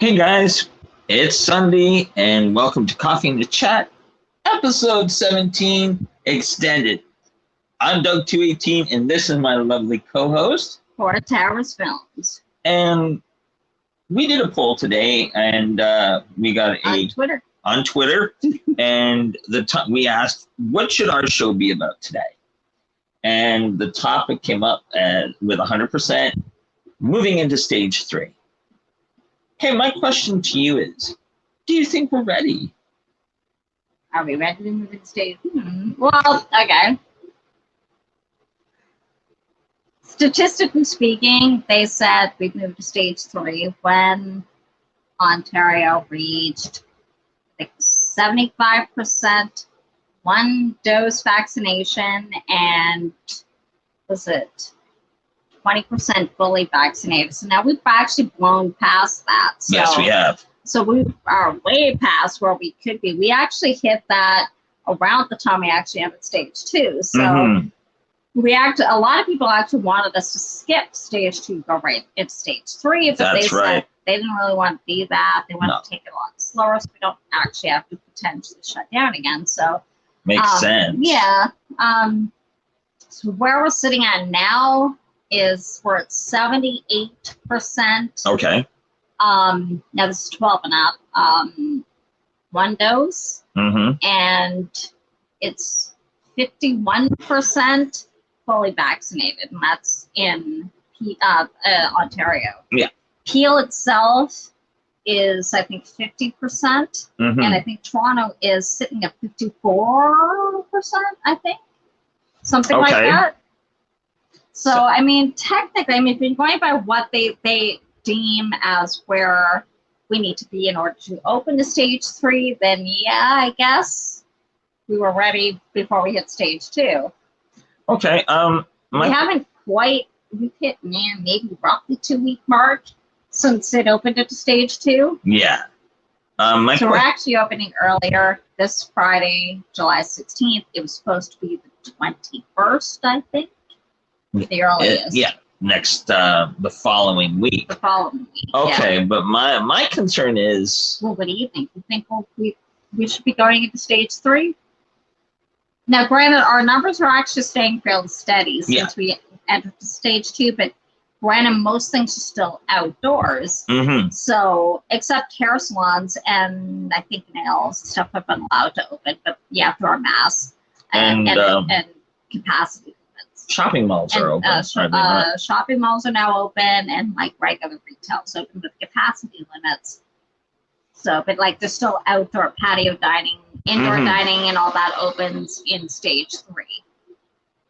Hey guys, it's Sunday and welcome to Coffee in the Chat, episode 17 extended. I'm Doug218 and this is my lovely co-host, Four Towers Films. And we did a poll today and we got on Twitter and we asked, what should our show be about today? And the topic came up with 100% moving into stage 3. Hey, my question to you is, do you think we're ready? Are we ready to move into stage? Well, okay. Statistically speaking, they said we'd move to stage 3 when Ontario reached, I think, 75% one-dose vaccination and, was it 20% fully vaccinated? So now we've actually blown past that. So, yes, we have. So we are way past where we could be. We actually hit that around the time we actually entered stage 2. So a lot of people actually wanted us to skip stage 2, go right into stage 3, but That's right. said they didn't really want to do that. They wanted to take it a lot slower, so we don't actually have to potentially shut down again. So makes sense. Yeah. So where we're sitting at now is we're at 78%. Okay. Now this is 12 and up. One dose, and it's 51% fully vaccinated, and that's in Ontario. Yeah. Peel itself is, I think, 50%, and I think Toronto is sitting at 54%. I think something like that. So, I mean, technically, if you're going by what they deem as where we need to be in order to open to stage 3, then yeah, I guess we were ready before we hit stage 2. Okay. We haven't quite, we've hit maybe roughly 2-week mark since it opened into stage 2. Yeah. So we're actually opening earlier this Friday, July 16th. It was supposed to be the 21st, I think. The earliest. Yeah, next the following week. The following week. Okay, yeah. but my concern is. Well, what do you think? You think we should be going into stage 3? Now, granted, our numbers are actually staying fairly steady since we entered stage 2, but granted, most things are still outdoors. So, except hair salons and I think nails stuff have been allowed to open, but you have to wear masks and capacity. Shopping malls are open. Shopping malls are now open, and like regular retail is open with capacity limits. So, but like there's still outdoor patio dining, indoor dining, and all that opens in stage 3.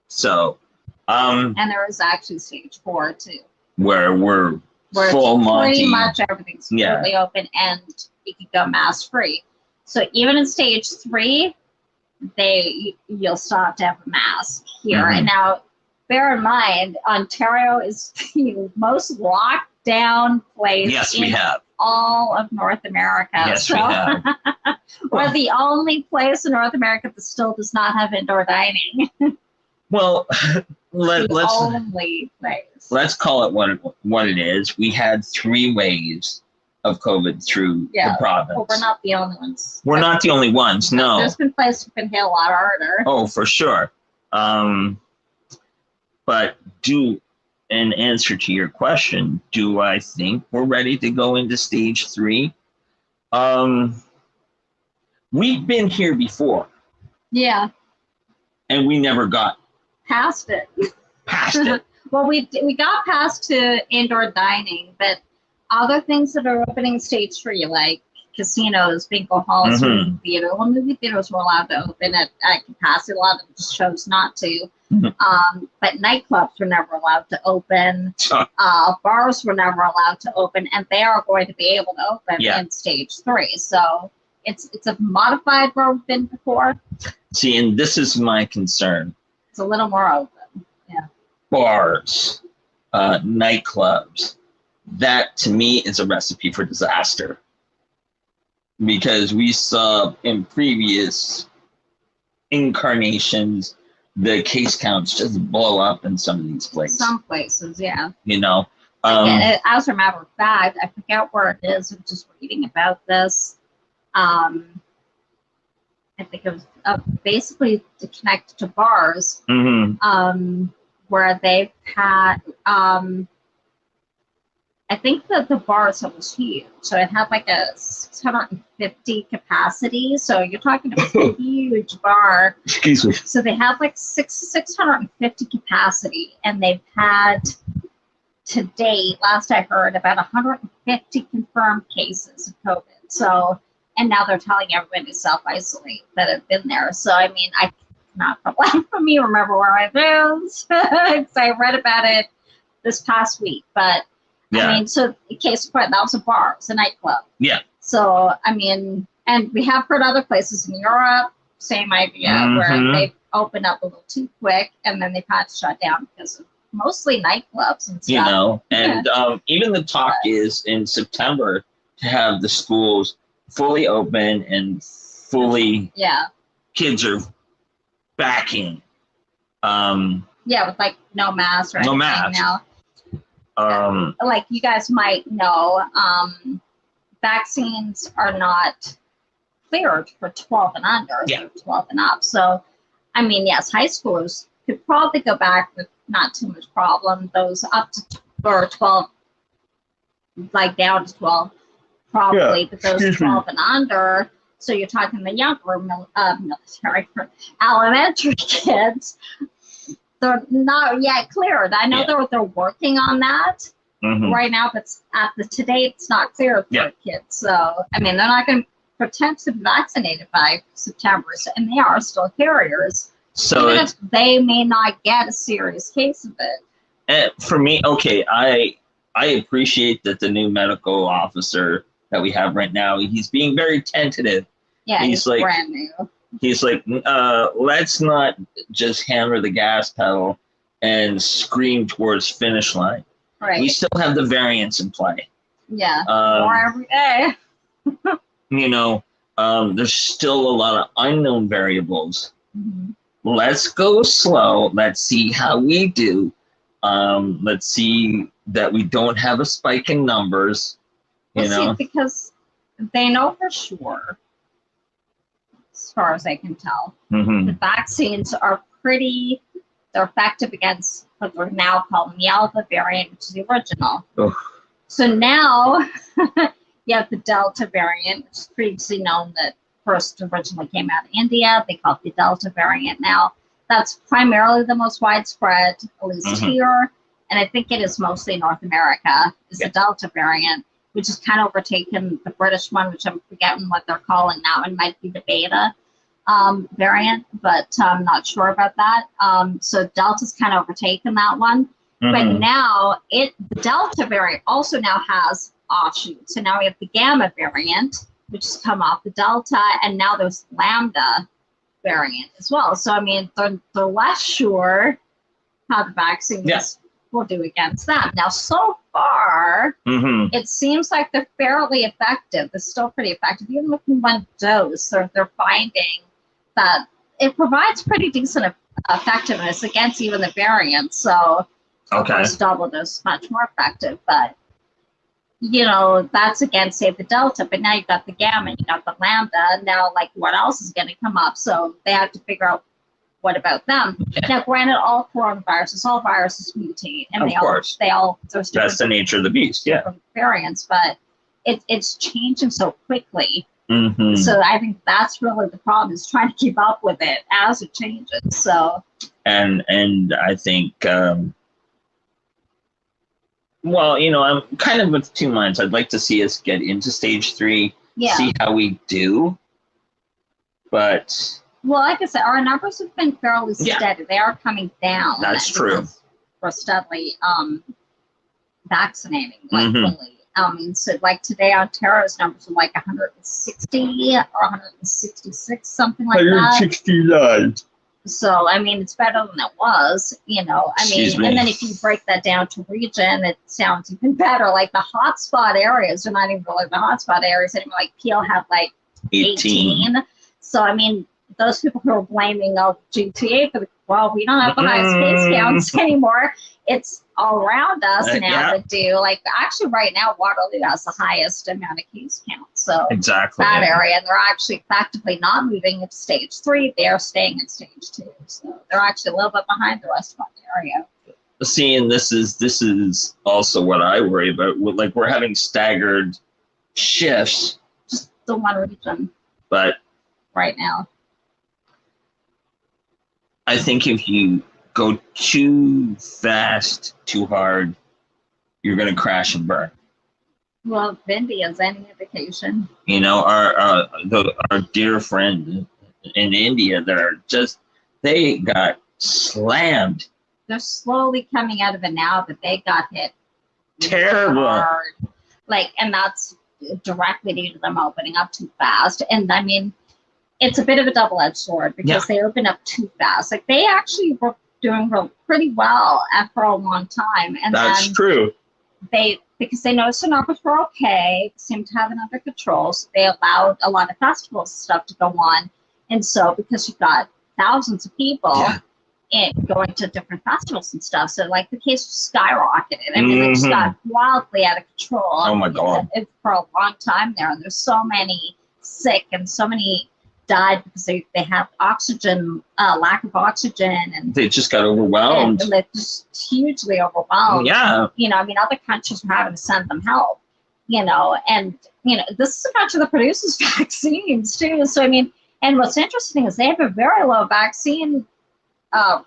So, and there is actually stage 4 too, where we're full Monty. Pretty much everything's completely open, and you can go mask free. So even in stage 3, you'll still have to have a mask here. And now, bear in mind, Ontario is the most locked down place in all of North America. Yes, we have. We're the only place in North America that still does not have indoor dining. Well, let's call it what it is. We had 3 waves of COVID through the province. Well, we're not the only ones. We're not the only ones, no. There's been places who've been hit a lot harder. Oh, for sure. But in answer to your question, do I think we're ready to go into stage 3? We've been here before. Yeah. And we never got past it. Past it. Well, we got past to indoor dining, but other things that are opening stage 3, like casinos, bingo halls, movie theater. Well, movie theaters were allowed to open at capacity. A lot of them just chose not to. But nightclubs were never allowed to open. Bars were never allowed to open, and they are going to be able to open in stage 3. So it's a modified where we've been before. See, and this is my concern. It's a little more open. Yeah. Bars, nightclubs. That to me is a recipe for disaster, because we saw in previous incarnations the case counts just blow up in some of these places. Some places, yeah. You know, As a matter of fact, I forget where it is. I'm just reading about this. I think it was basically to connect to bars, where they've had. I think that the bars was huge, so it had like a 650 capacity. So you're talking about a huge bar. Excuse me. So they have like 650 capacity, and they've had to date, last I heard, about 150 confirmed cases of COVID. So, and now they're telling everybody to self-isolate that have been there. So, I mean, I cannot for life of me remember where I was, because I read about it this past week. But yeah. I mean, so in case of point, that was a bar, it was a nightclub. Yeah. So, I mean, and we have heard other places in Europe, same idea, where they've opened up a little too quick, and then they've had to shut down because of mostly nightclubs and stuff. You know, and even the talk is in September to have the schools fully open and fully kids are backing. With like no mask or anything now. Like you guys might know, vaccines are not cleared for 12 and under, 12 and up. So, I mean, yes, high schoolers could probably go back with not too much problem. Those up to 12, like down to 12, probably, but those 12 and under, so you're talking the younger military, elementary kids, they're not yet cleared. I know they're working on that right now, but today it's not clear for kids. So, I mean, they're not going to pretend to be vaccinated by September, and they are still carriers. So even if they may not get a serious case of it. And for me, okay, I appreciate that the new medical officer that we have right now, he's being very tentative. Yeah, he's like brand new. He's like, let's not just hammer the gas pedal and scream towards finish line. Right. We still have the variants in play. Yeah. More every day. You know, there's still a lot of unknown variables. Let's go slow. Let's see how we do. Let's see that we don't have a spike in numbers. You know, because they know for sure, as far as I can tell, the vaccines are they're effective against what we're now calling the Alpha variant, which is the original. So now you have the Delta variant, which is previously known that first originally came out of India. They call it the Delta variant now. That's primarily the most widespread, at least here. And I think it is mostly North America, is the Delta variant, which has kind of overtaken the British one, which I'm forgetting what they're calling now. It might be the Beta variant, but I'm not sure about that. So Delta's kind of overtaken that one. But now the Delta variant also now has offshoots. So now we have the Gamma variant, which has come off the Delta, and now there's Lambda variant as well. So, I mean, they're less sure how the vaccines will do against them. Now, so far, it seems like they're fairly effective. They're still pretty effective. Even with one dose, they're finding that it provides pretty decent effectiveness against even the variants. So, of course, double dose is much more effective, but you know, that's against, say, the Delta, but now you've got the Gamma, you got the Lambda, and now, like, what else is going to come up? So they have to figure out what about them. Now, granted, all viruses mutate, and there's that's the nature of the beast, different variants, but it's changing so quickly. So I think that's really the problem, is trying to keep up with it as it changes. So and I think well, you know, I'm kind of with two minds. I'd like to see us get into stage 3, see how we do. But well, like I said, our numbers have been fairly steady. They are coming down. That's true. We're steadily vaccinating, like fully. I mean, so like today, Ontario's numbers are like 160 or 166, something like 169. that. So, I mean, it's better than it was, you know. I mean, and then if you break that down to region, it sounds even better. Like the hotspot areas are not even really the hotspot areas anymore. Like Peel had like 18. So, I mean, those people who are blaming GTA for the well, we don't have the highest case counts anymore. It's all around us now that do. Like, actually, right now, Waterloo has the highest amount of case counts. So exactly that area, and they're actually effectively not moving into stage 3. They're staying in stage 2. So they're actually a little bit behind the rest of Ontario. See, and this is also what I worry about. Like, we're having staggered shifts. Just the one region. But right now, I think if you go too fast, too hard, you're going to crash and burn. Well, if India is any indication. You know, our dear friend in India that are just, they got slammed. They're slowly coming out of it now, but they got hit terrible hard. Like, and that's directly due to them opening up too fast. And I mean, it's a bit of a double-edged sword because they open up too fast. Like, they actually were doing pretty well for a long time. And that's true. Because they noticed the numbers were okay, seemed to have it under control, so they allowed a lot of festivals and stuff to go on. And so, because you've got thousands of people going to different festivals and stuff, so like the case skyrocketed. I mean, they just got wildly out of control. Oh my God! For a long time there, and there's so many sick and so many died because they have oxygen, lack of oxygen, and they just got overwhelmed. And they're just hugely overwhelmed. Yeah. You know, I mean, other countries are having to send them help, you know, and, you know, this is a country that produces vaccines too. So, I mean, and what's interesting is they have a very low vaccine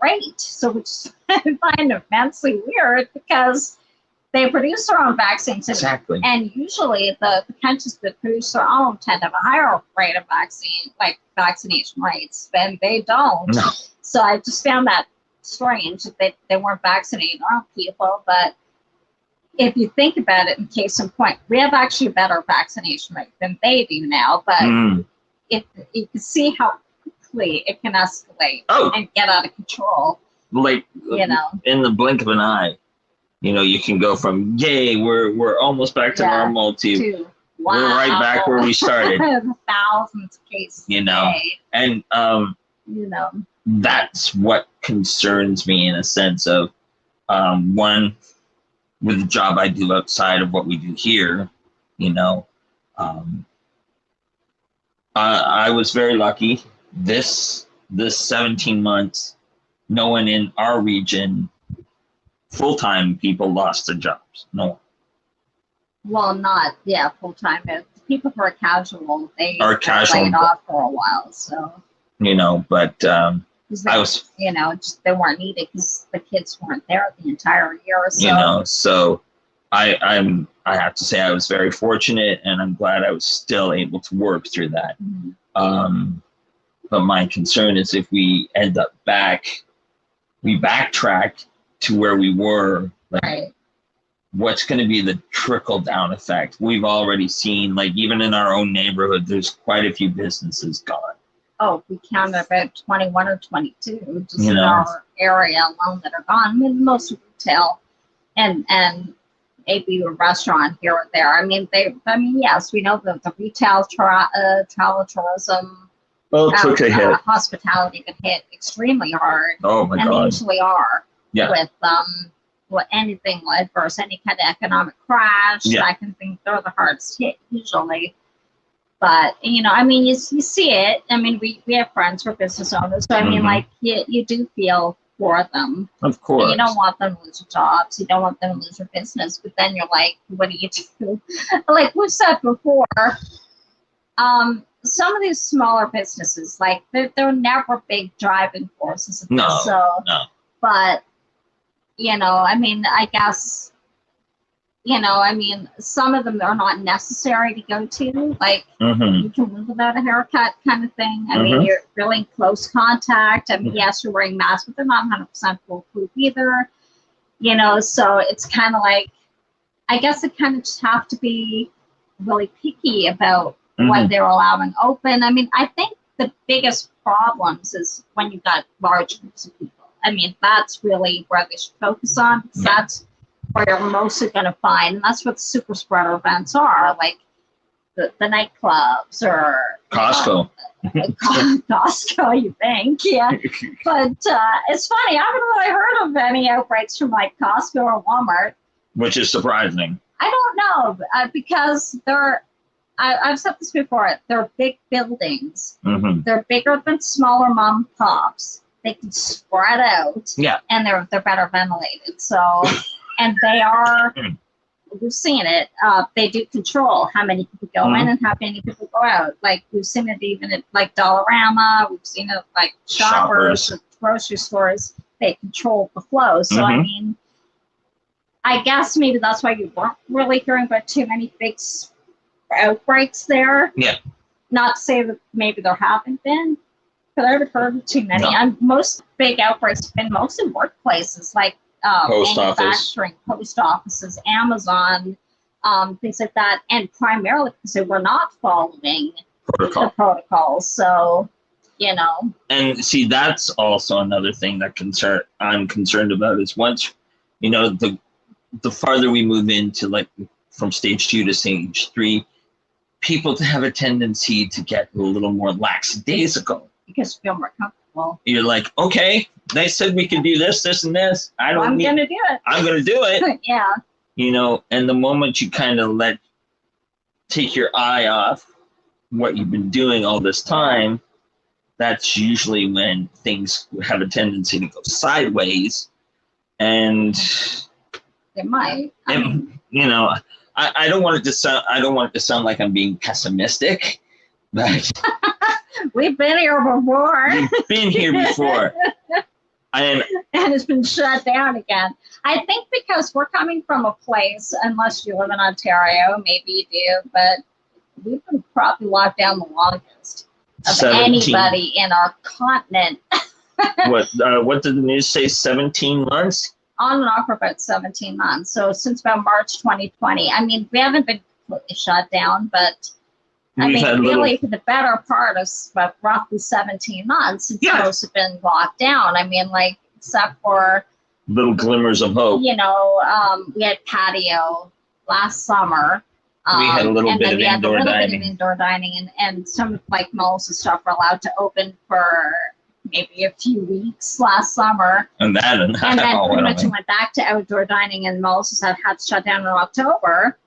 rate. So, which I find immensely weird because they produce their own vaccines. Exactly. And usually the countries that produce their own tend to have a higher rate of vaccination rates, and they don't. No. So I just found that strange that they weren't vaccinating their own people. But if you think about it, in case in point, we have actually a better vaccination rate than they do now. But if you can see how quickly it can escalate and get out of control. Like, you know, in the blink of an eye. You know, you can go from we're almost back to normal to we're right back where we started. Thousands of cases. You know, and you know, that's what concerns me in a sense of one, with the job I do outside of what we do here. You know, I was very lucky. This 17 months, no one in our region. Full-time people lost their jobs. No. Well, not full-time. People who are casual, they are laid off for a while. So you know, but I was, you know, just they weren't needed because the kids weren't there the entire year or so. You know, so I have to say I was very fortunate, and I'm glad I was still able to work through that. But my concern is if we end up we backtrack to where we were, like, what's going to be the trickle down effect? We've already seen, like, even in our own neighborhood, there's quite a few businesses gone. Oh, we counted about 21 or 22 just in our area alone that are gone. I mean, most retail and maybe a restaurant here or there. I mean, yes, we know that the retail, travel, tourism, took a hit. Hospitality got hit extremely hard. Oh my God! And they usually are. Yeah. With anything adverse, any kind of economic crash, I can think they're the hardest hit usually. But, you know, I mean, you see it. I mean, we have friends who are business owners. So, I mean, like, you do feel for them. Of course. And you don't want them to lose their jobs. You don't want them to lose their business. But then you're like, what do you do? Like we said before, some of these smaller businesses, like, they're never big driving forces. No. But, you know, I mean, I guess, you know, I mean, some of them are not necessary to go to. Like, you can live without a haircut kind of thing. I mean, you're really in close contact. I mean, yes, you're wearing masks, but they're not 100% foolproof either. You know, so it's kind of like, I guess it kind of just have to be really picky about what they're allowing open. I mean, I think the biggest problems is when you've got large groups of people. I mean, that's really where they should focus on, because that's where you're mostly going to find, and that's what super spreader events are. Like, the nightclubs or Costco. Costco, you think, yeah. But it's funny, I haven't really heard of any outbreaks from like Costco or Walmart. Which is surprising. I don't know, because I've said this before, they're big buildings. Mm-hmm. They're bigger than smaller mom and pops. They can spread out. Yeah. And they're better ventilated. So, and they are, we've seen it, they do control how many people go in and how many people go out. Like, we've seen it even at like Dollarama, we've seen it like Shoppers, grocery stores, they control the flow. So, I mean, I guess maybe that's why you weren't really hearing about too many big outbreaks there. Yeah. Not to say that maybe there haven't been, but I haven't heard of too many. And most big outbreaks have been mostly workplaces, like manufacturing, post offices, Amazon, things like that, and primarily because they were not following the protocols. So, you know. And see, that's also another thing that I'm concerned about is once, you know, the farther we move into like from stage 2 to stage 3, people have a tendency to get a little more lackadaisical. Because you feel more comfortable. You're like, okay, they said we can do this, this, and this. I'm going to do it. I'm going to do it. Yeah. You know, and the moment you kind of take your eye off what you've been doing all this time, that's usually when things have a tendency to go sideways. And it might. You know, I don't want it to sound like I'm being pessimistic, but we've been here before. We've been here before. And it's been shut down again. I think because we're coming from a place, unless you live in Ontario, maybe you do, but we've been probably locked down the longest of 17. Anybody in our continent. What did the news say? 17 months? On and off for about 17 months. So since about March 2020. I mean, we haven't been completely shut down, but I mean, really for the better part of about roughly 17 months, it's supposed to have been locked down. I mean, like, except for little glimmers of hope. You know, we had patio last summer. We had a little bit of indoor dining. And some like malls and stuff were allowed to open for maybe a few weeks last summer. And then pretty much went back to outdoor dining, and malls have had to shut down in October.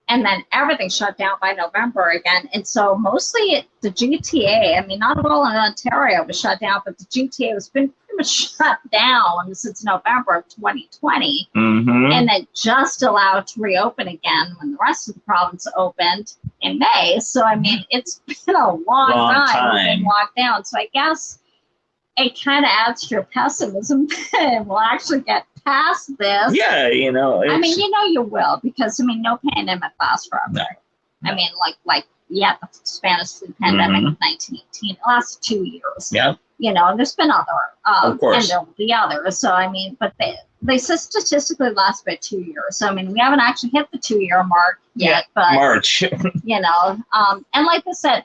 And then everything shut down by November again. And so mostly the GTA, I mean, not all in Ontario was shut down, but the GTA has been pretty much shut down since November of 2020. And then just allowed to reopen again when the rest of the province opened in May. So, I mean, it's been a long time we've been locked down. So I guess it kind of adds to your pessimism that we'll actually get past this. Yeah, you know. I mean, you know you will, because, I mean, no pandemic lasts forever. No. I mean, like the Spanish flu pandemic of 1918, it lasted 2 years. Yeah. You know, and there's been other, of course. And there will be others. So, I mean, but they statistically last about 2 years. So, I mean, we haven't actually hit the 2-year mark yet. But March. You know, and like I said,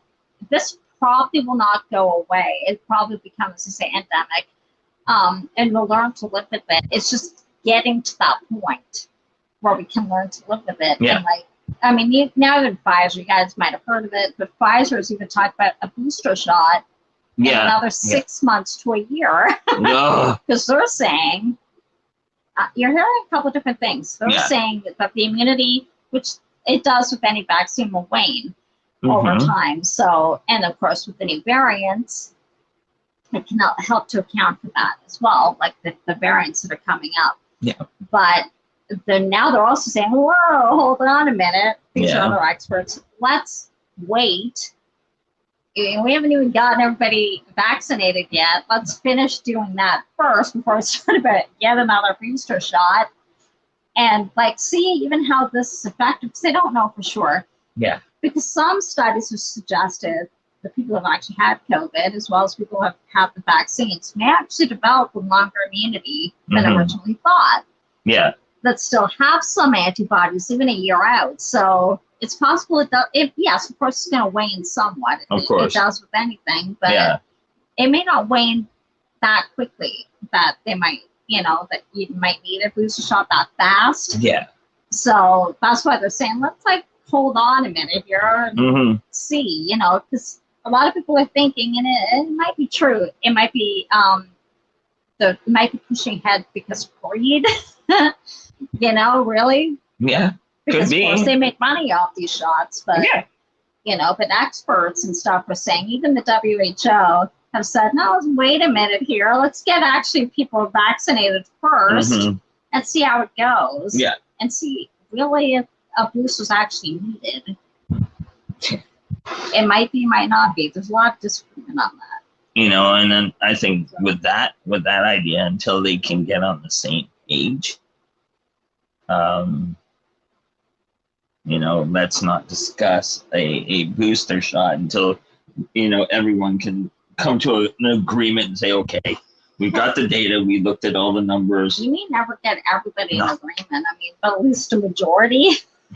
this probably will not go away. It probably becomes, as I say, endemic. And we'll learn to live with it. It's just getting to that point where we can learn to live with it. Yeah. And like, I mean, now that Pfizer, you guys might have heard of it, but Pfizer has even talked about a booster shot in another 6 months to a year. Because they're saying, you're hearing a couple of different things. They're saying that the immunity, which it does with any vaccine, will wane over time. So, and of course, with the new variants, it can help to account for that as well, like the variants that are coming up. Yeah. But now they're also saying, whoa, hold on a minute. These are other experts. Let's wait. We haven't even gotten everybody vaccinated yet. Let's finish doing that first before we start about yet another booster shot. And like, see even how this is effective, because they don't know for sure. Yeah. Because some studies have suggested that people who have actually had COVID, as well as people who have had the vaccines, may actually develop a longer immunity than originally thought. Yeah. That still have some antibodies even a year out. So it's possible yes, of course, it's going to wane somewhat. Of course. It does with anything, but it may not wane that quickly that they might, that you might need a booster shot that fast. Yeah. So that's why they're saying, let's hold on a minute here and see, you know, because a lot of people are thinking, and it might be true. It might be might be pushing ahead because of greed. You know, really. Yeah. Because of course they make money off these shots, but you know, but experts and stuff are saying, even the WHO have said, no, wait a minute here. Let's get actually people vaccinated first and see how it goes. Yeah. And see really if a boost was actually needed. It might be, might not be. There's a lot of disagreement on that. You know, and then I think with that idea, until they can get on the same page, you know, let's not discuss a booster shot until, you know, everyone can come to an agreement and say, okay, we've got the data, we looked at all the numbers. You may never get everybody in agreement. I mean, but at least a majority.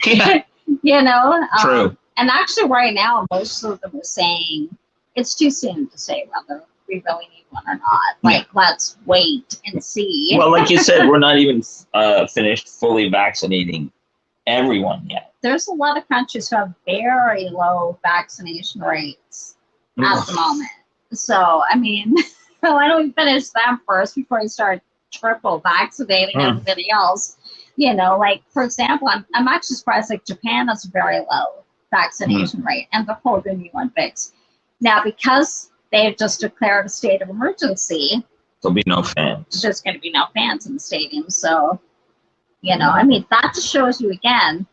Yeah. You know? True. And actually right now, most of them are saying it's too soon to say whether we really need one or not. Like, let's wait and see. Well, like you said, we're not even finished fully vaccinating everyone yet. There's a lot of countries who have very low vaccination rates at the moment. So, I mean, why don't we finish them first before we start triple vaccinating everybody else? You know, like, for example, I'm actually surprised, like, Japan has a very low vaccination rate, and they're holding the Olympics. Now, because they've just declared a state of emergency, there'll be no fans. There's going to be no fans in the stadium. So, you know, I mean, that just shows you again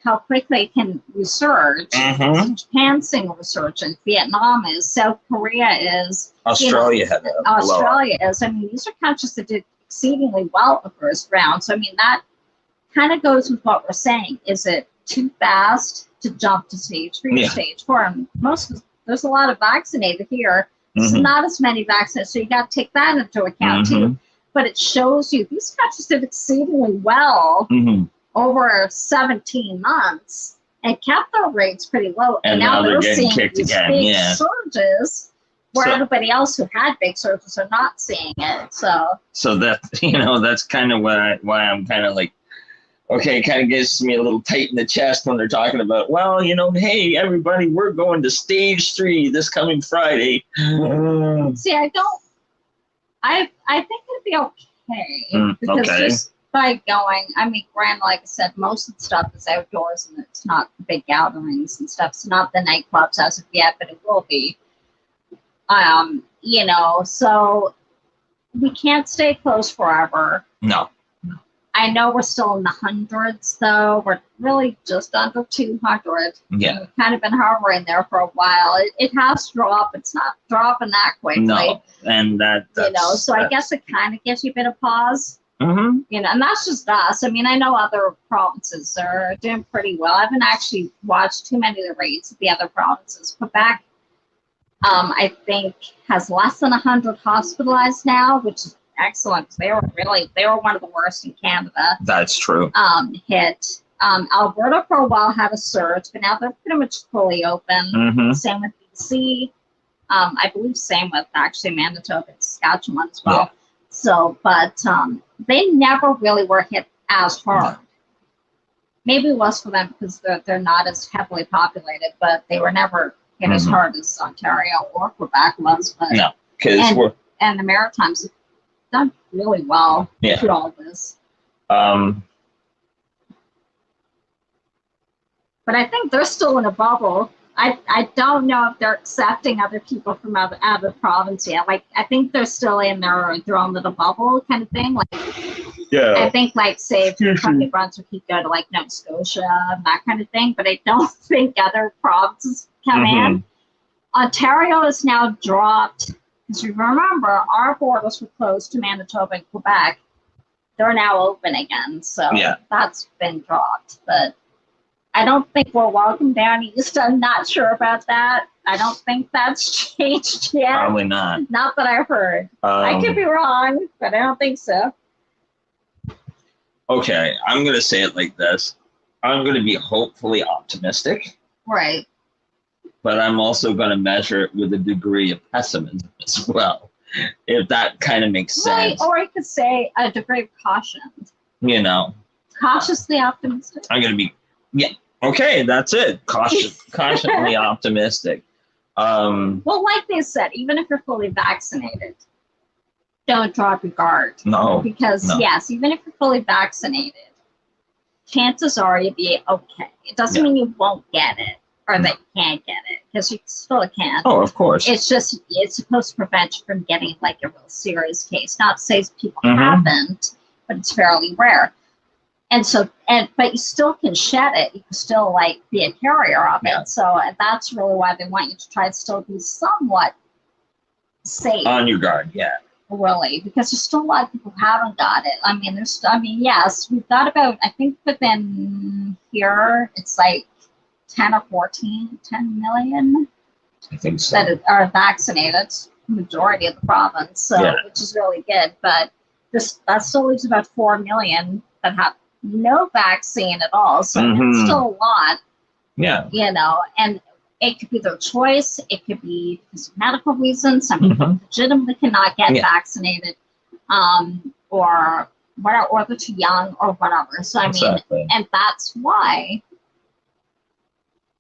how quickly it can resurge. Japan's seeing a resurgence. Vietnam is. South Korea is. Australia had a Australia is. I mean, these are countries that did exceedingly well the first round. So, I mean, that kind of goes with what we're saying. Is it too fast to jump to stage 3 or stage 4? And there's a lot of vaccinated here. There's not as many vaccinated, so you got to take that into account too. But it shows you these countries did exceedingly well over 17 months and kept their rates pretty low. And now they're seeing these big surges where everybody else who had big surges are not seeing it. So that, you know, that's kind of why I'm kind of like, okay, it kind of gets me a little tight in the chest when they're talking about, well, you know, hey, everybody, we're going to stage 3 this coming Friday. See, I think it'd be okay. Because just by going, I mean, granted, like I said, most of the stuff is outdoors and it's not big gatherings and stuff. It's not the nightclubs as of yet, but it will be. You know, so we can't stay closed forever. No. I know we're still in the hundreds, though. We're really just under 200. Yeah. We've kind of been hovering there for a while. It has dropped. It's not dropping that quickly. No, and that's, you know, so I guess it kind of gives you a bit of pause. You know, and that's just us. I mean, I know other provinces are doing pretty well. I haven't actually watched too many of the rates of the other provinces. Quebec, I think, has less than 100 hospitalized now, which is excellent. They were one of the worst in Canada. That's true. Hit. Alberta for a while had a surge, but now they're pretty much fully open. Same with BC. I believe same with actually Manitoba and Saskatchewan as well. Yeah. So, but they never really were hit as hard. Maybe it was for them because they're not as heavily populated, but they were never hit as hard as Ontario or Quebec was. But no, because and the Maritimes have done really well through all this. But I think they're still in a bubble. I don't know if they're accepting other people from other province yet. Like, I think they're still in their own little bubble kind of thing. Like, I think, like, say, if you're from New Brunswick, you go to, like, Nova Scotia and that kind of thing. But I don't think other provinces come in. Ontario has now dropped. Because you remember, our borders were closed to Manitoba and Quebec. They're now open again. So that's been dropped. But I don't think we're welcome down east. I'm not sure about that. I don't think that's changed yet. Probably not. Not that I've heard. I could be wrong, but I don't think so. Okay, I'm going to say it like this. I'm going to be hopefully optimistic. Right. But I'm also going to measure it with a degree of pessimism as well, if that kind of makes sense. Or I could say a degree of caution. You know. Cautiously optimistic. I'm going to be, Okay, that's it. Cautiously optimistic. Well, like they said, even if you're fully vaccinated, don't drop your guard. No. Because, yes, even if you're fully vaccinated, chances are you'll be okay. It doesn't mean you won't get it or that you can't get it, because you still can. Oh, of course. It's just, it's supposed to prevent you from getting like a real serious case. Not to say people haven't, but it's fairly rare. And so, but you still can shed it. You can still like be a carrier of it. So that's really why they want you to try to still be somewhat safe. On your guard, Really, because there's still a lot of people who haven't got it. I mean, yes, we've got about, I think within here, it's like 10 million I think so. that are vaccinated, majority of the province, so which is really good. But that still leaves about 4 million that have no vaccine at all. So it's still a lot. Yeah. You know, and it could be their choice. It could be because of medical reasons. Some people legitimately cannot get vaccinated, or whatever, or they're too young, or whatever. So I mean, and that's why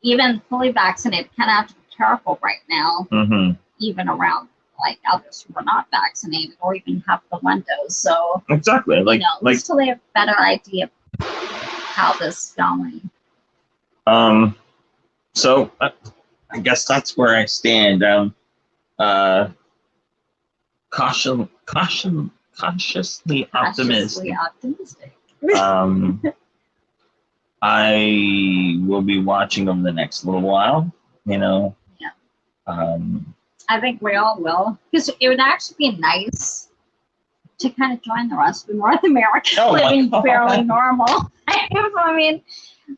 even fully vaccinated kind of have to be careful right now, even around like others who are not vaccinated or even have the windows. So exactly, like, you know, like, until they have a better idea of how this is going. So I guess that's where I stand. Cautiously optimistic. I will be watching them the next little while, you know. I think we all will, because it would actually be nice to kind of join the rest of North America living fairly normal. I mean,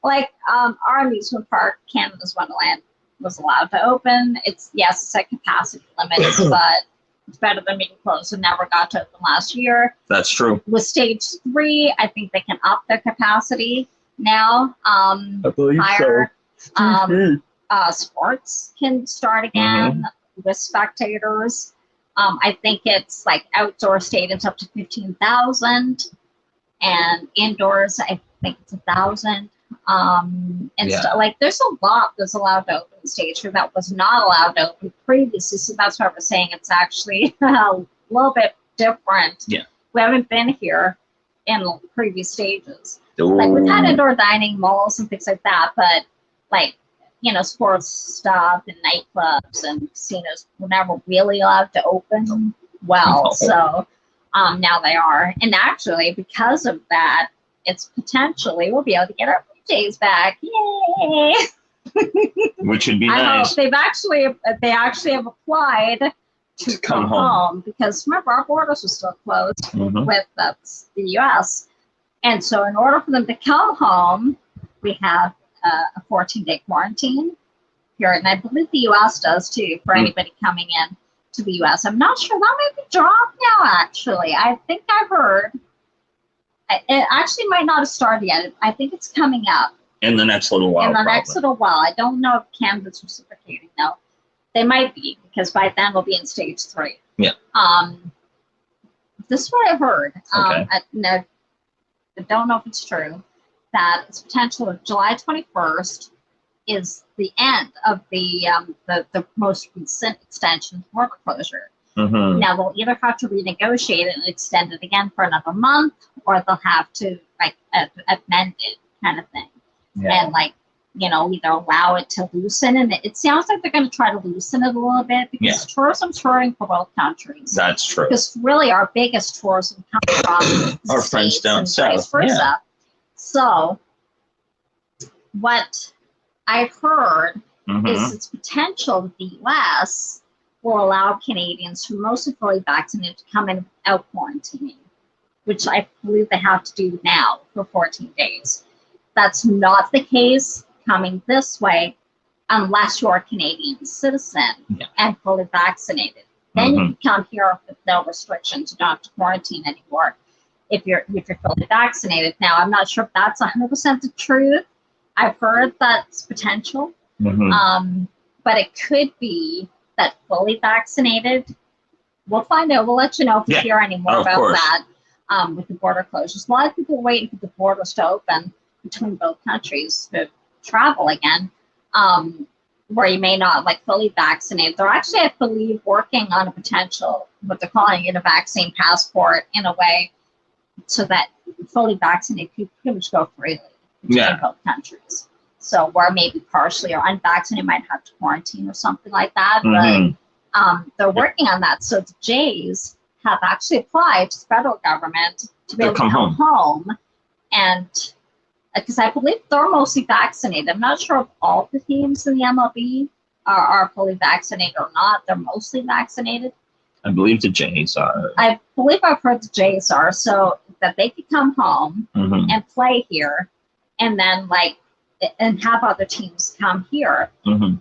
like our amusement park, Canada's Wonderland, was allowed to open. It's at capacity limits, but it's better than being closed and never got to open last year. That's true. With stage 3, I think they can up their capacity now. I believe so. Sports can start again with spectators. I think it's like outdoor stadiums up to 15,000, and indoors I think it's 1,000. Like there's a lot that's allowed to open stage 3 that was not allowed to open previously. So that's why we're saying it's actually a little bit different. Yeah, we haven't been here in previous stages. Like we've had indoor dining, malls, and things like that, but like, you know, sports stuff and nightclubs and casinos were never really allowed to open well. So now they are. And actually, because of that, it's potentially we'll be able to get our days back. Yay! Which would be I nice. Hope they actually have applied to come home, because remember our borders were still closed with the U.S. And so in order for them to come home, we have a 14-day quarantine period, and I believe the U.S. does too for anybody coming in to the U.S. I'm not sure, that might be dropped now. Actually, I think I heard it actually might not have started yet. I think it's coming up in the next little while. Next little while. I don't know if Canada's reciprocating though. They might be, because by then we'll be in stage 3. Yeah. This is what I heard. Okay. I don't know if it's true, that it's potential of July 21st is the end of the most recent extension of border closure. Now they'll either have to renegotiate it and extend it again for another month, or they'll have to like amend it, kind of thing. And like, you know, either allow it to loosen, and it sounds like they're going to try to loosen it a little bit, because tourism's hurting for both countries. That's true. Because really our biggest tourism comes from our friends down south. Yeah. So what I've heard is it's potential that the U.S. will allow Canadians who are mostly fully vaccinated to come in without quarantining, which I believe they have to do now for 14 days. That's not the case coming this way unless you're a Canadian citizen and fully vaccinated. Then you can come here with no restrictions. You don't have to quarantine anymore if you're fully vaccinated. Now, I'm not sure if that's 100% the truth. I've heard that's potential, but it could be that fully vaccinated. We'll find out. We'll let you know if we hear any more about that with the border closures. A lot of people are waiting for the borders to open between both countries travel again, where you may not like fully vaccinate. They're actually, I believe, working on a potential, what they're calling it, a vaccine passport in a way, so that fully vaccinated people pretty much go freely between both countries. So where maybe partially or unvaccinated might have to quarantine or something like that. But they're working on that. So the Jays have actually applied to the federal government to be able to come home. And because I believe they're mostly vaccinated. I'm not sure if all the teams in the MLB are fully vaccinated or not. They're mostly vaccinated. I believe the Jays are. I believe I've heard the Jays are, so that they could come home and play here, and then and have other teams come here.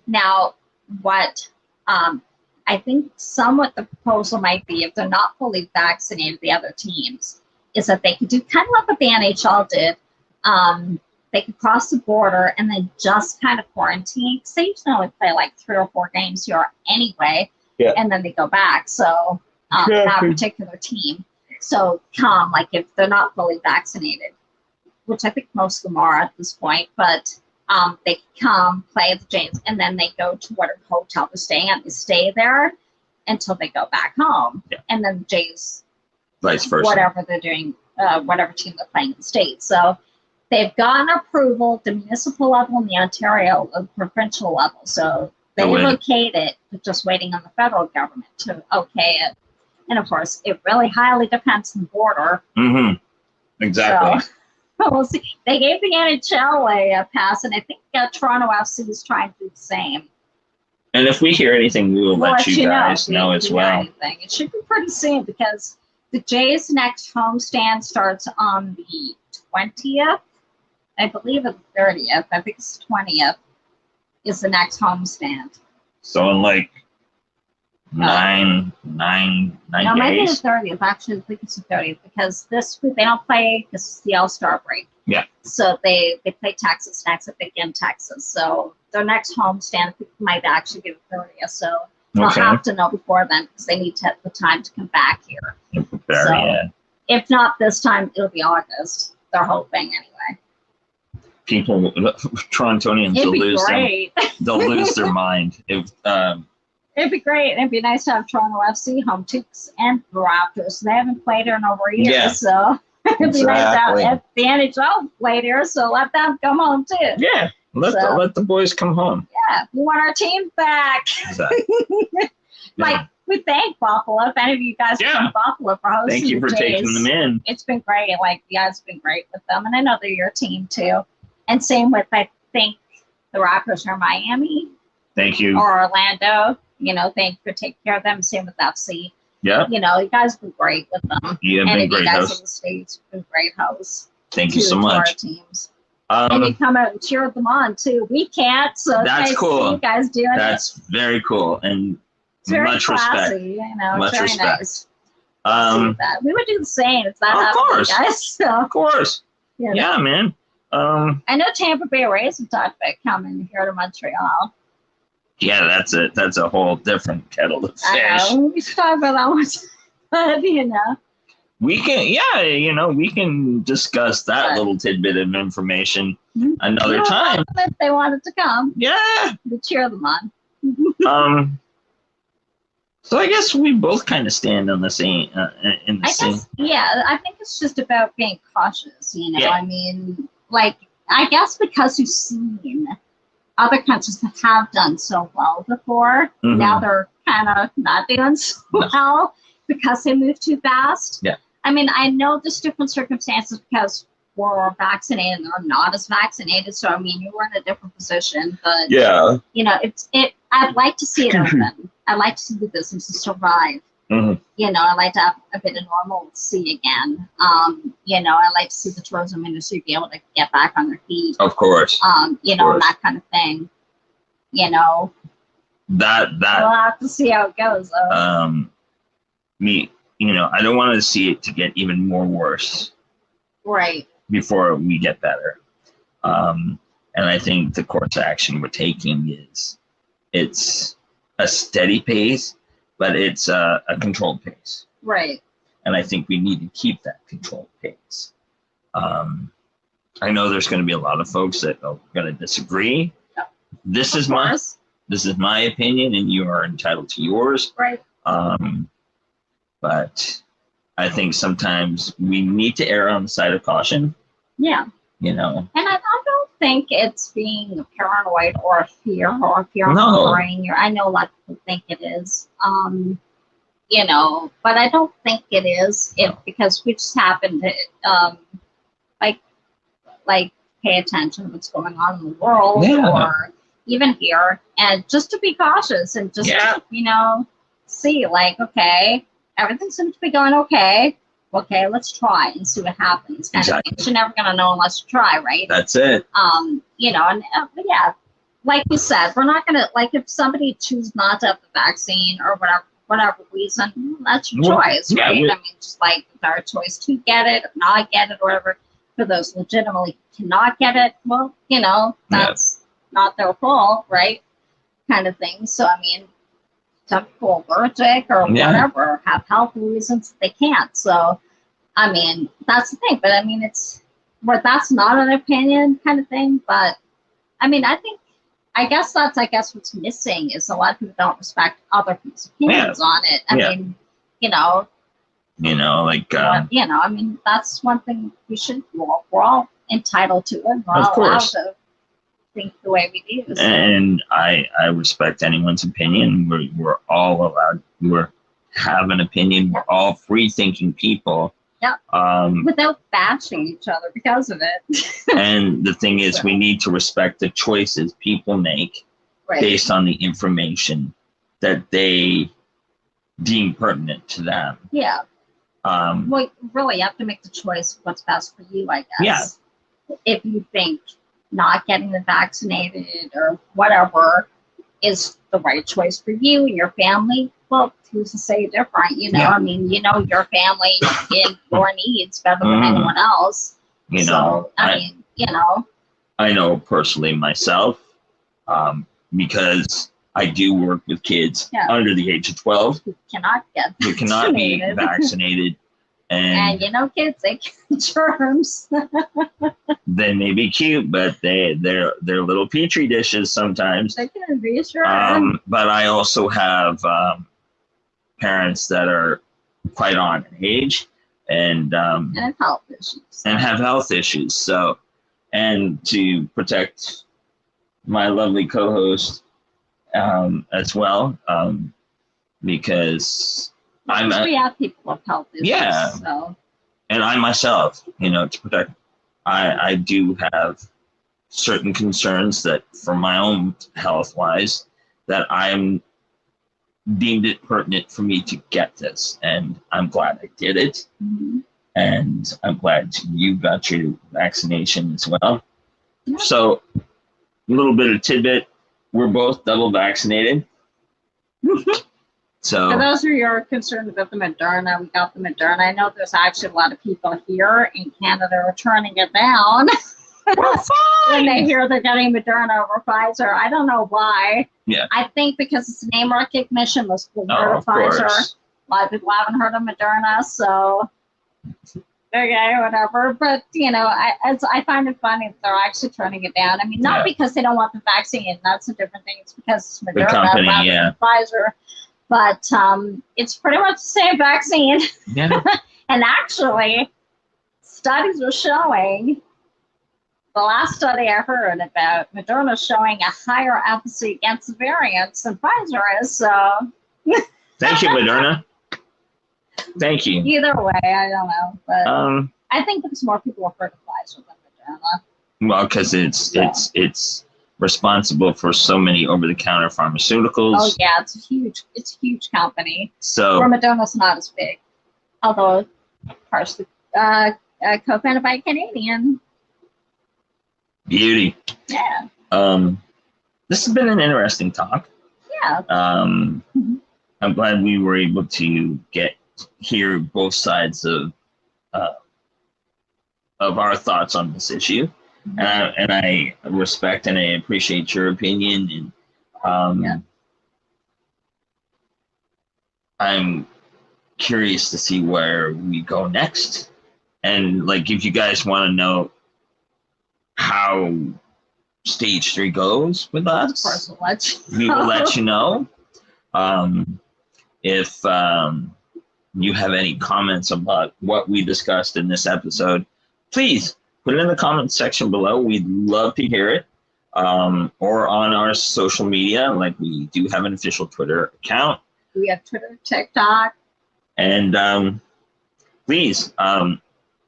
Now, what I think somewhat the proposal might be, if they're not fully vaccinated, the other teams, is that they could do kind of like what the NHL did. They could cross the border and then just kind of quarantine, because they usually only play like 3 or 4 games here anyway, and then they go back. So that particular team. So like if they're not fully vaccinated, which I think most of them are at this point, but they come play the Jays, and then they go to whatever hotel they're staying at. They stay there until they go back home, and then the Jays, vice versa, whatever they're doing, whatever team they're playing in the state. So they've gotten approval at the municipal level and the Ontario provincial level. So they okayed it, but just waiting on the federal government to okay it. And of course, it really highly depends on the border. Exactly. So, we'll see. They gave the NHL a pass, and I think Toronto FC is trying to do the same. And if we hear anything, we will let you guys know as well. Anything. It should be pretty soon, because the Jays' next homestand starts on the 20th. I believe it's the 30th. I think it's 20th is the next homestand. So in like nine no, days? Maybe the 30th. Actually, I think it's the 30th, because this week they don't play, because it's the All-Star break. Yeah. So they play Texas next, I think, in Texas. So their next homestand, I think, might actually be the 30th. So they'll have to know before then, because they need to have the time to come back here. And prepare, if not this time, it'll be August. They're hoping anyway. People, Torontonians, they'll lose their mind. It'd be great. It'd be nice to have Toronto FC home too, and the Raptors. They haven't played here in over a year, so it'd be nice to have the NHL played here. So let them come home too. Yeah, let the boys come home. Yeah, we want our team back. Exactly. We thank Buffalo. If any of you guys from Buffalo for hosting, thank you for taking them in. It's been great. You guys have been great with them, and I know they're your team too. And same with, I think, the Raptors are Miami. Thank you. Or Orlando. Thank you for taking care of them. Same with FC. Yeah. You guys have been great with them. You have been great hosts. In the States have been great hosts. Thank you so much. Our teams. And you come out and cheer them on too. We can't, so that's cool. You guys doing That's very cool, and much classy, respect. Much very respect. Nice. We would do the same. It's not of course, guys. So. Of course. Yeah, man. I know Tampa Bay Rays have talked about coming here to Montreal. Yeah, that's a whole different kettle of fish. I know. We should talk about that one, but we can, we can discuss that little tidbit of information another time. If they wanted to come, we cheer them on. So I guess we both kind of stand on the same same. I think it's just about being cautious. I mean, I guess because you've seen other countries that have done so well before, now they're kind of not doing so well because they move too fast. Yeah. I mean, I know there's different circumstances because we're vaccinated and they're not as vaccinated. So, I mean, you were in a different position, but I'd like to see it open. I'd like to see the businesses survive. I'd like to have a bit of normalcy again. I'd like to see the tourism industry be able to get back on their feet. Of course. And that kind of thing. That we'll have to see how it goes. Though. I don't want to see it to get even more worse. Right. Before we get better. And I think the course of action we're taking it's a steady pace, but it's a controlled pace. Right. And I think we need to keep that controlled pace. I know there's going to be a lot of folks that are going to disagree. Yep. This is my opinion, and you are entitled to yours. Right. But I think sometimes we need to err on the side of caution. Yeah. You know. And I don't think it's being paranoid or fear mongering. I know a lot of people think it is. You know, but I don't think it is. Because we just happen to like pay attention to what's going on in the world or even here, and just to be cautious and just you know, see like, okay, everything seems to be going okay. Okay, let's try and see what happens. Kind of thing. You're never gonna know unless you try, right? That's it. You know, and yeah, like you said, we're not gonna, like, if somebody chooses not to have the vaccine or whatever reason, that's your choice, right? I mean, just like it's our choice to get it or not get it or whatever. For those legitimately cannot get it, well, you know, that's not their fault, right? Kind of thing. So I mean, some people are allergic or whatever, have health reasons they can't. So, I mean, that's the thing. But I mean, that's not an opinion kind of thing. But I mean, I guess what's missing is a lot of people don't respect other people's opinions on it. I mean, you know, like, you know, I mean, that's one thing we're all entitled to it. We're all allowed to think the way we do. So. And I respect anyone's opinion. We're all allowed. We have an opinion. We're all free thinking people. Yep. Without bashing each other because of it. And the thing is, we need to respect the choices people make based on the information that they deem pertinent to them. Yeah. Well, really, you have to make the choice of what's best for you, I guess. Yeah. If you think not getting the vaccinated or whatever is the right choice for you and your family, well, who's to say different? You know, I mean, you know your family and your needs better than anyone else. You know, I mean, you know. I know personally myself, because I do work with kids under the age of 12 who cannot be vaccinated. And you know, kids, they get germs. They may be cute, but they're little petri dishes sometimes. They can be, sure. But I also have parents that are quite on age and have health issues. So, and to protect my lovely co-host as well, because we have people with health issues. So. And I myself, you know, to protect, I do have certain concerns that for my own health wise, that I'm deemed it pertinent for me to get this. And I'm glad I did it. Mm-hmm. And I'm glad you got your vaccination as well. Yeah. So a little bit of tidbit, we're both double vaccinated. So for those of you who are concerned about the Moderna, we got the Moderna. I know there's actually a lot of people here in Canada are turning it down. We're fine. When they hear they're getting Moderna over Pfizer. I don't know why. Yeah. I think because it's name recognition. Most people heard of Pfizer. A lot of people haven't heard of Moderna, so okay, whatever. But you know, I find it funny that they're actually turning it down. I mean, not because they don't want the vaccine. That's a different thing. It's because it's Moderna rather than Pfizer. But it's pretty much the same vaccine. Yeah. And actually, studies are showing, the last study I heard about, Moderna showing a higher efficacy against the variants than Pfizer is. So. Thank you, Moderna. Thank you. Either way, I don't know. But I think because more people have heard of Pfizer than Moderna. Well, because it's responsible for so many over-the-counter pharmaceuticals. Oh yeah, it's a huge company. So where Moderna's not as big, although partially co-founded by a Canadian. Beauty. Yeah. This has been an interesting talk. Yeah. I'm glad we were able to hear both sides of our thoughts on this issue. And I respect and I appreciate your opinion. And I'm curious to see where we go next. And like, if you guys want to know how stage 3 goes with us. Of course, we'll let you know. We will let you know. If you have any comments about what we discussed in this episode, please put it in the comments section below. We'd love to hear it. Or on our social media, like we do have an official Twitter account. We have Twitter, TikTok. And please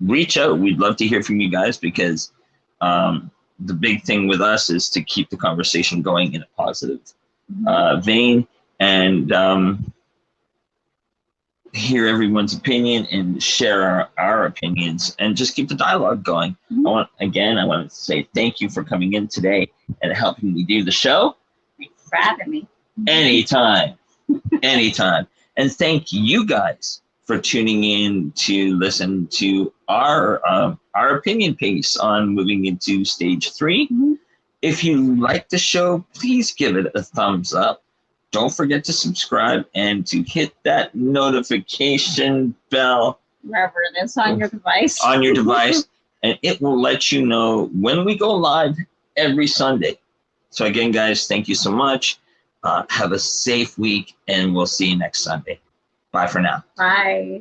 reach out. We'd love to hear from you guys, because the big thing with us is to keep the conversation going in a positive vein, and hear everyone's opinion and share our opinions, and just keep the dialogue going. I want to say thank you for coming in today and helping me do the show. Thanks for having me. Anytime. And thank you guys for tuning in to listen to our opinion piece on moving into stage 3. If you like the show, please give it a thumbs up. Don't forget to subscribe and to hit that notification bell. Wherever it is on your device. And it will let you know when we go live every Sunday. So again, guys, thank you so much. Have a safe week, and we'll see you next Sunday. Bye for now. Bye.